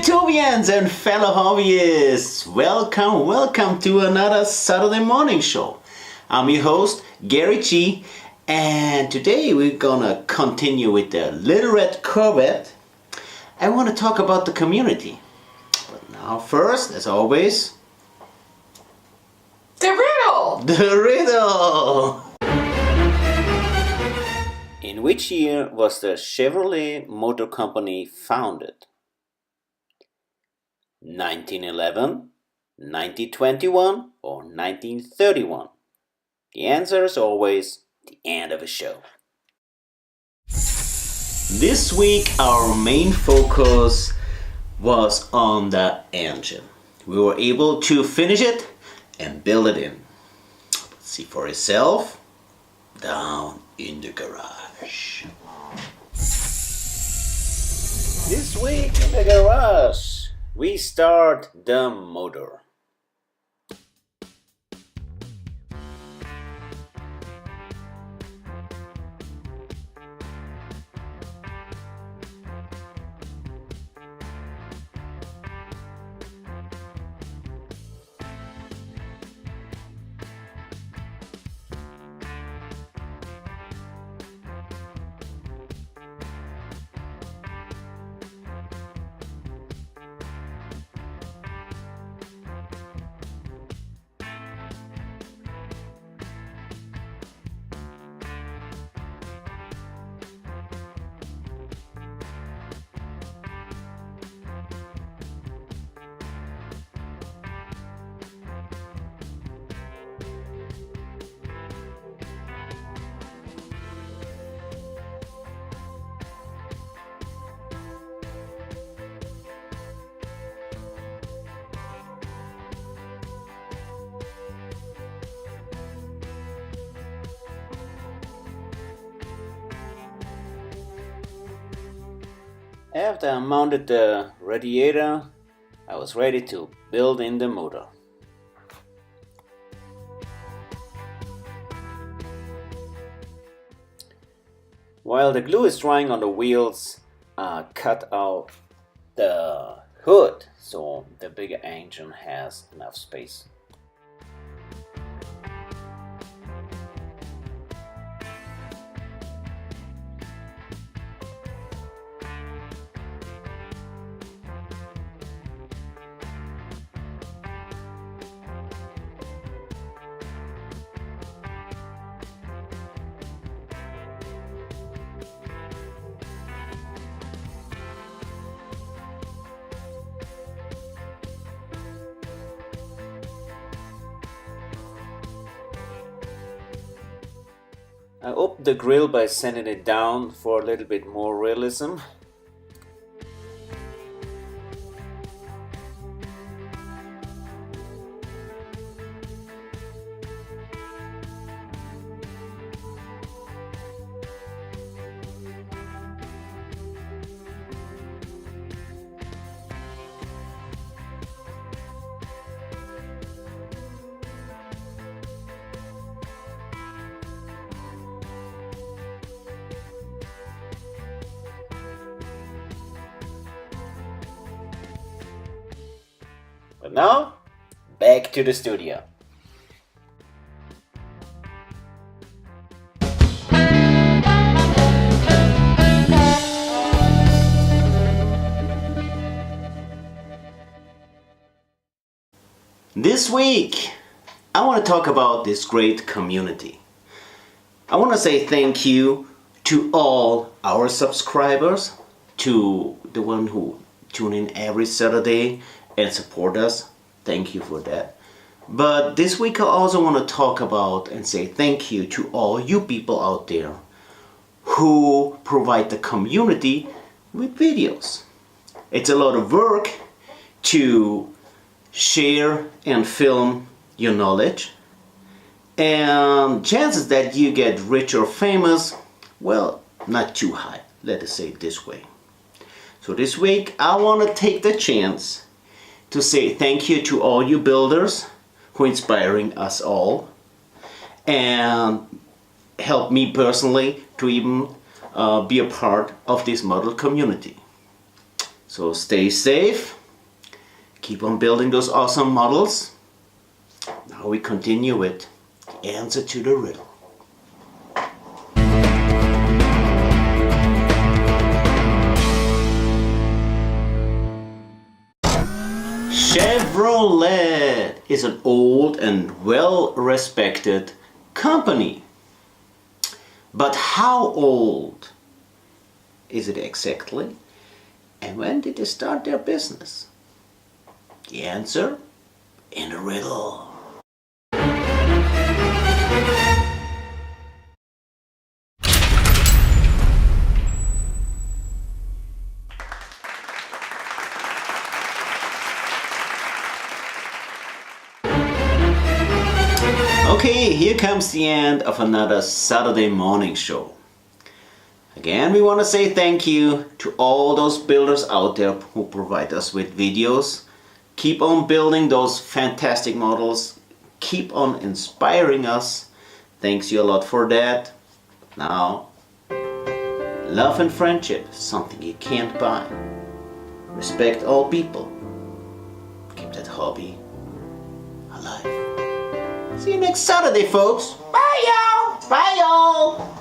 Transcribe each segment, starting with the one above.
YouTubians and fellow hobbyists, welcome to another Saturday morning show. I'm your host Gary G, and today we're gonna continue with the Little Red Corvette. I want to talk about the community, but now first, as always, the riddle! The riddle! In which year was the Chevrolet Motor Company founded? 1911, 1921, or 1931? The answer is always the end of the show. This week our main focus was on the engine. We were able to finish it and build it in. See for yourself down in the garage. This week in the garage we start the motor. After I mounted the radiator, I was ready to build in the motor. While the glue is drying on the wheels, I cut out the hood so the bigger engine has enough space. I opened the grill by sanding it down for a little bit more realism. But now, back to the studio. This week, I want to talk about this great community. I want to say thank you to all our subscribers, to the one who tune in every Saturday and support us. Thank you for that. But this week I also want to talk about and say thank you to all you people out there who provide the community with videos. It's a lot of work to share and film your knowledge, and chances that you get rich or famous, well, not too high, let us say it this way. So this week I want to take the chance to say thank you to all you builders who are inspiring us all and help me personally to even be a part of this model community. So stay safe, keep on building those awesome models. Now we continue with the answer to the riddle. Chevrolet is an old and well-respected company. But how old is it exactly? And when did they start their business? The answer in the riddle. Okay, here comes the end of another Saturday morning show. Again, we want to say thank you to all those builders out there who provide us with videos. Keep on building those fantastic models. Keep on inspiring us. Thanks you a lot for that. Now, love and friendship, something you can't buy. Respect all people. Keep that hobby alive. See you next Saturday, folks. Bye, y'all. Bye, y'all.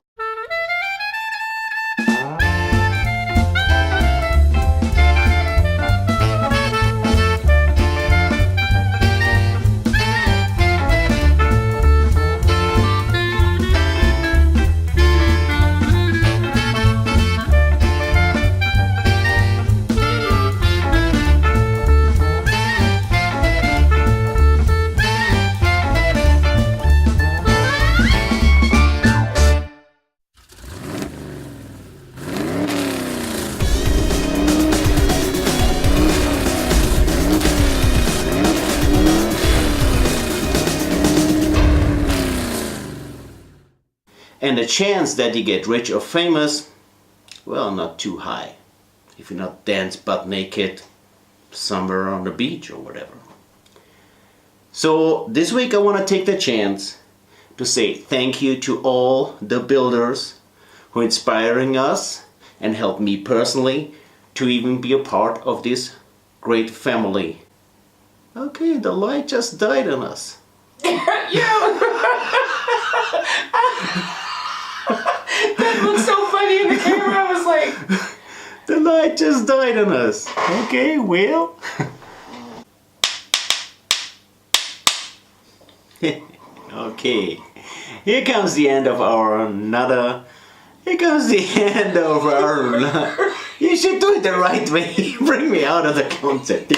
And the chance that you get rich or famous, well, not too high. If you not dance butt naked somewhere on the beach or whatever. So this week I want to take the chance to say thank you to all the builders who are inspiring us and help me personally to even be a part of this great family. Okay, the light just died on us. That looked so funny in the camera. I was like, the light just died on us. Okay, well. Okay. Here comes the end of our another. Here comes the end of our. You should do it the right way. Bring me out of the concept.